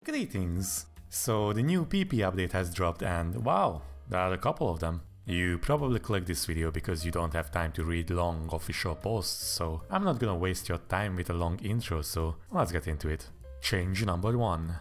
Greetings! So the new PP update has dropped and wow, there are a couple of them. You probably clicked this video because you don't have time to read long official posts, so I'm not gonna waste your time with a long intro, so let's get into it. Change number 1.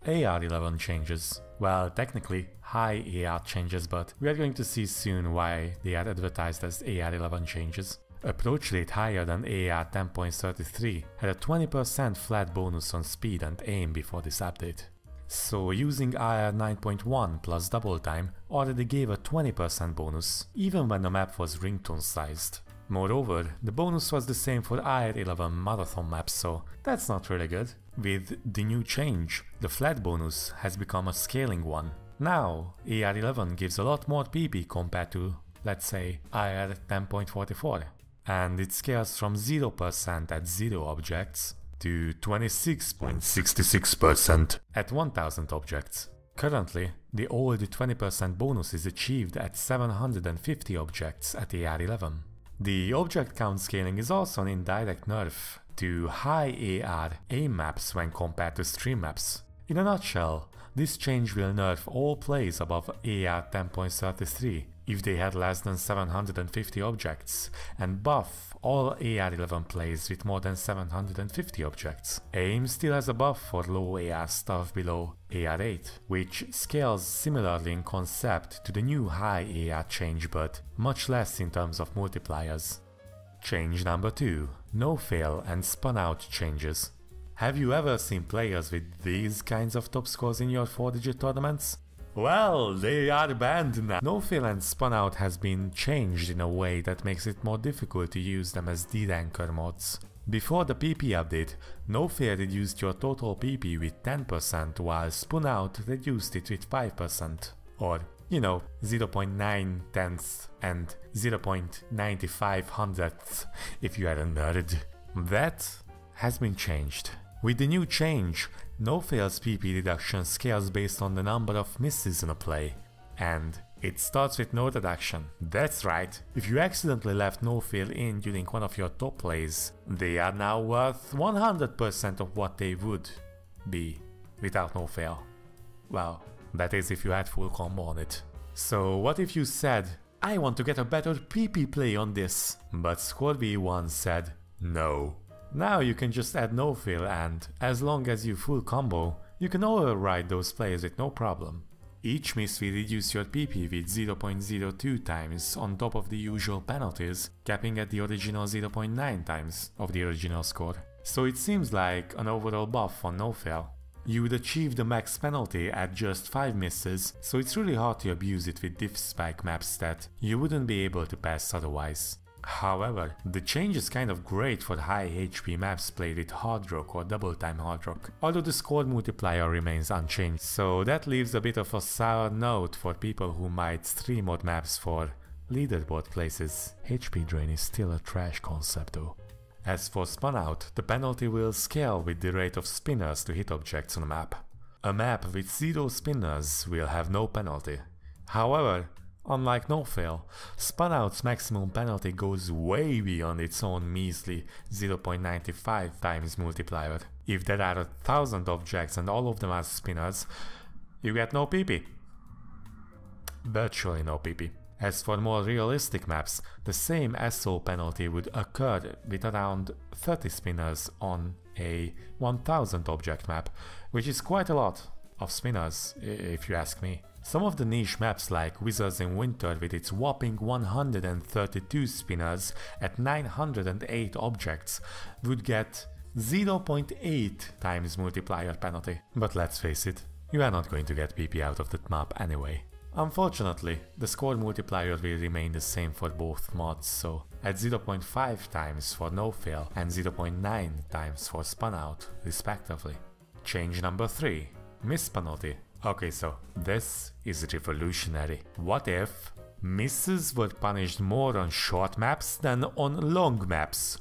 AR11 changes. Well, technically high AR changes, but we are going to see soon why they are advertised as AR11 changes. Approach rate higher than AR10.33 had a 20% flat bonus on speed and aim before this update. So using AR9.1 plus double time already gave a 20% bonus, even when the map was ringtone sized. Moreover, the bonus was the same for AR11 marathon maps, so that's not really good. With the new change, the flat bonus has become a scaling one. Now, AR11 gives a lot more PP compared to, let's say, AR10.44. And it scales from 0% at 0 objects to 26.66% at 1000 objects. Currently, the old 20% bonus is achieved at 750 objects at AR11. The object count scaling is also an indirect nerf to high AR aim maps when compared to stream maps. In a nutshell, this change will nerf all plays above AR 10.33 if they had less than 750 objects, and buff all AR11 plays with more than 750 objects. AIM still has a buff for low AR stuff below AR8, which scales similarly in concept to the new high AR change, but much less in terms of multipliers. Change number 2. Nofail and SpunOut changes. Have you ever seen players with these kinds of top scores in your 4-digit tournaments? Well, they are banned now. Nofail and SpunOut has been changed in a way that makes it more difficult to use them as deranker mods. Before the PP update, Nofail reduced your total PP with 10% while SpunOut reduced it with 5%. Or, you know, 0.9 tenths and 0.95 hundredths if you are a nerd. That has been changed. With the new change, Nofail's PP reduction scales based on the number of misses in a play. And it starts with no reduction. That's right, if you accidentally left Nofail in during one of your top plays, they are now worth 100% of what they would be without Nofail. Well, that is if you had full combo on it. So what if you said, I want to get a better PP play on this, but Scorby1 said no. Now you can just add Nofail and, as long as you full combo, you can override those plays with no problem. Each miss will reduce your PP with 0.02 times on top of the usual penalties, capping at the original 0.9 times of the original score. So it seems like an overall buff on Nofail. You would achieve the max penalty at just 5 misses, so it's really hard to abuse it with diff spike maps that you wouldn't be able to pass otherwise. However, the change is kind of great for high HP maps played with hard rock or double time hard rock, although the score multiplier remains unchanged, so that leaves a bit of a sour note for people who might stream mod maps for leaderboard places. HP drain is still a trash concept though. As for SpunOut, the penalty will scale with the rate of spinners to hit objects on a map. A map with 0 spinners will have no penalty. However, unlike Nofail, SpunOut's maximum penalty goes way beyond its own measly 0.95 times multiplier. If there are 1000 objects and all of them are spinners, you get no PP. Virtually no PP. As for more realistic maps, the same SO penalty would occur with around 30 spinners on a 1000 object map, which is quite a lot of spinners, if you ask me. Some of the niche maps like Wizards in Winter with its whopping 132 spinners at 908 objects would get 0.8 times multiplier penalty. But let's face it, you are not going to get PP out of that map anyway. Unfortunately, the score multiplier will remain the same for both mods, so at 0.5 times for Nofail and 0.9 times for SpunOut, respectively. Change number 3. Miss penalty. Okay, so this is revolutionary. What if misses were punished more on short maps than on long maps?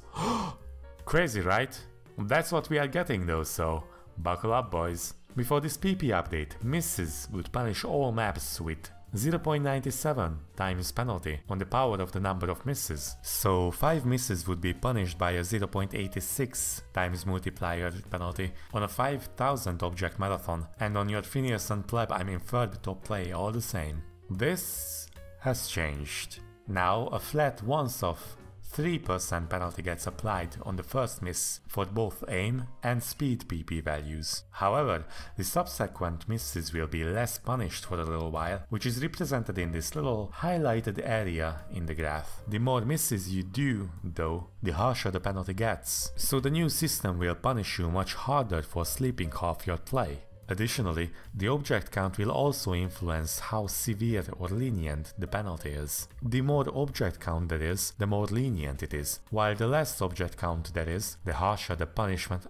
Crazy, right? That's what we are getting though, so buckle up boys. Before this PP update, misses would punish all maps with 0.97 times penalty on the power of the number of misses. So 5 misses would be punished by a 0.86 times multiplier penalty on a 5000 object marathon, and on your Phineas and Pleb third top play all the same. This has changed. Now a flat once off 3% penalty gets applied on the first miss for both aim and speed PP values. However, the subsequent misses will be less punished for a little while, which is represented in this little highlighted area in the graph. The more misses you do, though, the harsher the penalty gets. So the new system will punish you much harder for sleeping half your play. Additionally, the object count will also influence how severe or lenient the penalty is. The more object count there is, the more lenient it is, while the less object count there is, the harsher the punishment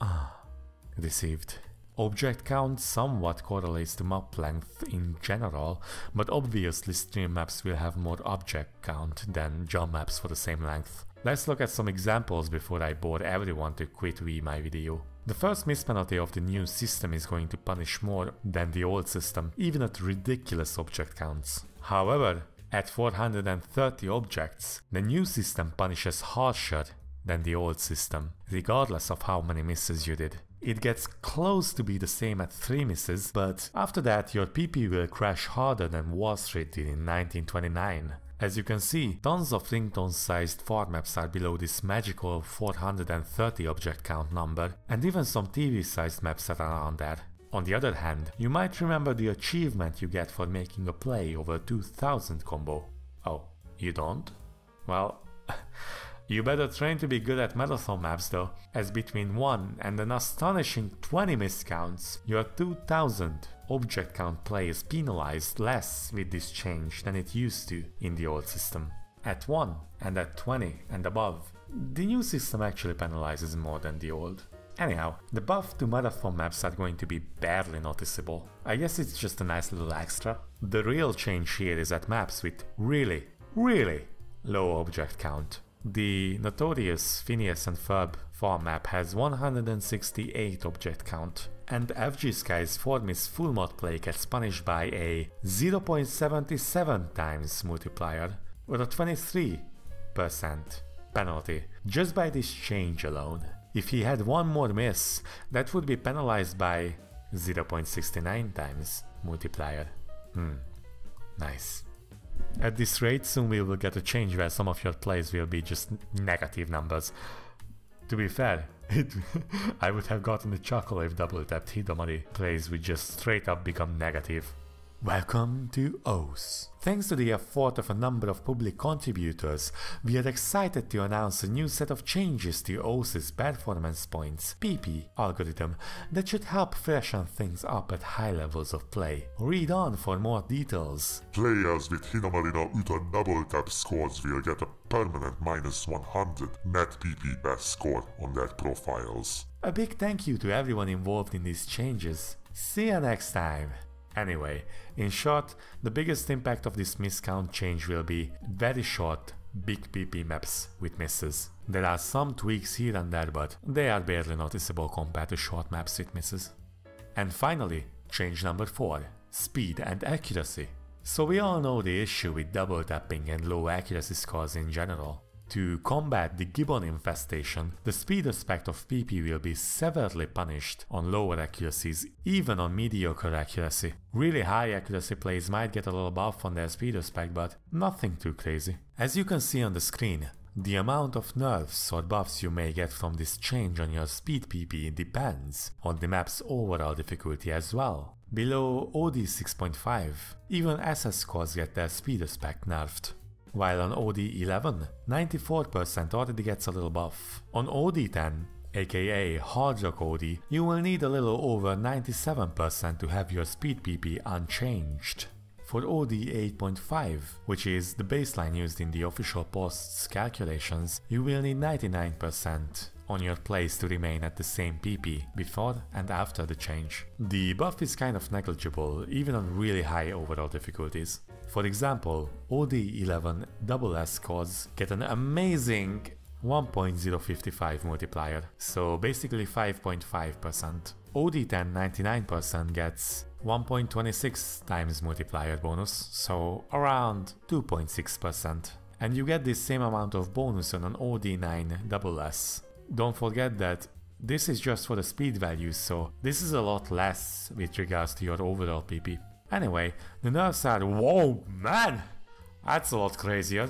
received. Object count somewhat correlates to map length in general, but obviously stream maps will have more object count than jump maps for the same length. Let's look at some examples before I bore everyone to quit my video. The first miss penalty of the new system is going to punish more than the old system, even at ridiculous object counts. However, at 430 objects, the new system punishes harsher than the old system, regardless of how many misses you did. It gets close to be the same at 3 misses, but after that your PP will crash harder than Wall Street did in 1929. As you can see, tons of ringtone-sized farm maps are below this magical 430 object count number, and even some TV-sized maps are around there. On the other hand, you might remember the achievement you get for making a play over 2000 combo. Oh, you don't? Well, you better train to be good at marathon maps though, as between 1 and an astonishing 20 miscounts, your 2000 object count play is penalized less with this change than it used to in the old system. At 1 and at 20 and above, the new system actually penalizes more than the old. Anyhow, the buff to marathon maps are going to be barely noticeable. I guess it's just a nice little extra. The real change here is at maps with really low object count. The notorious Phineas and Ferb farm map has 168 object count, and FG Sky's 4-miss full mod play gets punished by a 0.77 times multiplier, or a 23% penalty, just by this change alone. If he had one more miss, that would be penalized by 0.69 times multiplier. Nice. At this rate, soon we will get a change where some of your plays will be just negative numbers. To be fair, I would have gotten a chuckle if double-tapped Hidamari plays would just straight up become negative. Welcome to OS. Thanks to the effort of a number of public contributors, we are excited to announce a new set of changes to OS's performance points PP algorithm that should help freshen things up at high levels of play. Read on for more details. Players with Hinamarina utan double tap scores will get a permanent -100 net PP best score on their profiles. A big thank you to everyone involved in these changes. See you next time. Anyway, in short, the biggest impact of this miscount change will be very short, big PP maps with misses. There are some tweaks here and there, but they are barely noticeable compared to short maps with misses. And finally, change number 4, speed and accuracy. So we all know the issue with double tapping and low accuracy scores in general. To combat the gibbon infestation, the speed aspect of PP will be severely punished on lower accuracies, even on mediocre accuracy. Really high accuracy plays might get a little buff on their speed aspect, but nothing too crazy. As you can see on the screen, the amount of nerfs or buffs you may get from this change on your speed PP depends on the map's overall difficulty as well. Below OD 6.5, even SS scores get their speed aspect nerfed. While on OD11, 94% already gets a little buff. On OD10, aka Hard Rock OD, you will need a little over 97% to have your speed PP unchanged. For OD 8.5, which is the baseline used in the official post's calculations, you will need 99% on your plays to remain at the same PP before and after the change. The buff is kind of negligible even on really high overall difficulties. For example, OD11 SS scores get an amazing 1.055 multiplier, so basically 5.5%. OD10 99% gets 1.26 times multiplier bonus, so around 2.6%. And you get the same amount of bonus on an OD9 SS. Don't forget that this is just for the speed values, so this is a lot less with regards to your overall PP. Anyway, the nerfs are— whoa, man! That's a lot crazier.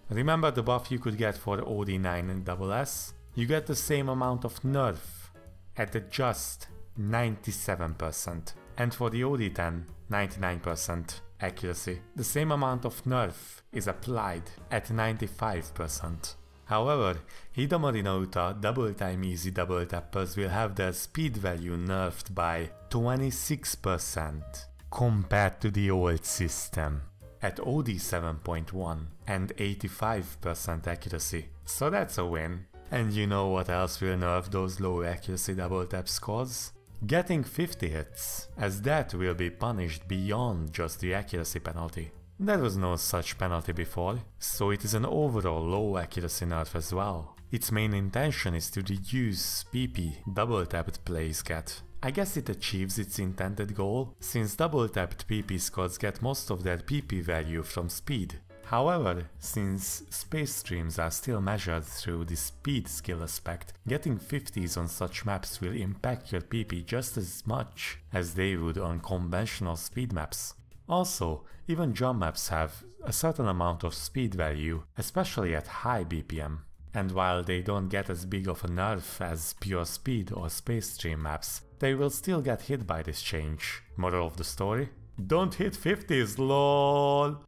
Remember the buff you could get for the OD9 SS? You get the same amount of nerf at just 97%. And for the OD10, 99% accuracy. The same amount of nerf is applied at 95%. However, Hidamari no Uta double time easy double tappers will have their speed value nerfed by 26% compared to the old system at OD 7.1 and 85% accuracy. So that's a win. And you know what else will nerf those low accuracy double tap scores? Getting 50 hits, as that will be punished beyond just the accuracy penalty. There was no such penalty before, so it is an overall low accuracy nerf as well. Its main intention is to reduce PP double tapped plays get. I guess it achieves its intended goal, since double tapped PP squads get most of their PP value from speed. However, since space streams are still measured through the speed skill aspect, getting 50s on such maps will impact your PP just as much as they would on conventional speed maps. Also, even jump maps have a certain amount of speed value, especially at high BPM. And while they don't get as big of a nerf as pure speed or space stream maps, they will still get hit by this change. Moral of the story? Don't hit 50s, lol!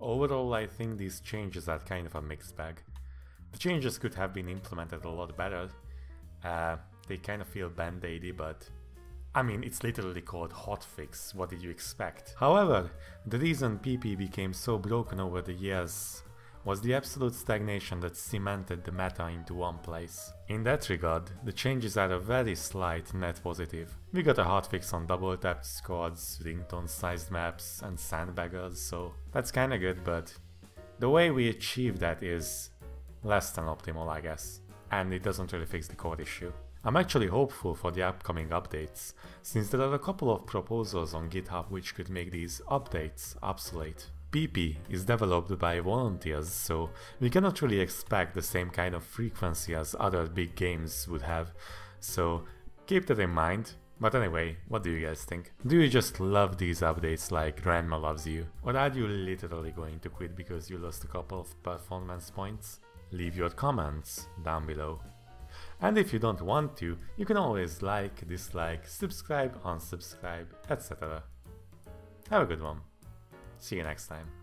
Overall, I think these changes are kind of a mixed bag. The changes could have been implemented a lot better. They kind of feel band-aidy, but I mean, it's literally called hotfix, what did you expect? However, the reason PP became so broken over the years was the absolute stagnation that cemented the meta into one place. In that regard, the changes are a very slight net positive. We got a hotfix on double tapped squads, ringtone sized maps and sandbaggers, so that's kinda good, but the way we achieve that is less than optimal, I guess. And it doesn't really fix the core issue. I'm actually hopeful for the upcoming updates, since there are a couple of proposals on GitHub which could make these updates obsolete. PP is developed by volunteers, so we cannot really expect the same kind of frequency as other big games would have, so keep that in mind. But anyway, what do you guys think? Do you just love these updates like Grandma loves you? Or are you literally going to quit because you lost a couple of performance points? Leave your comments down below. And if you don't want to, you can always like, dislike, subscribe, unsubscribe, etc. Have a good one. See you next time.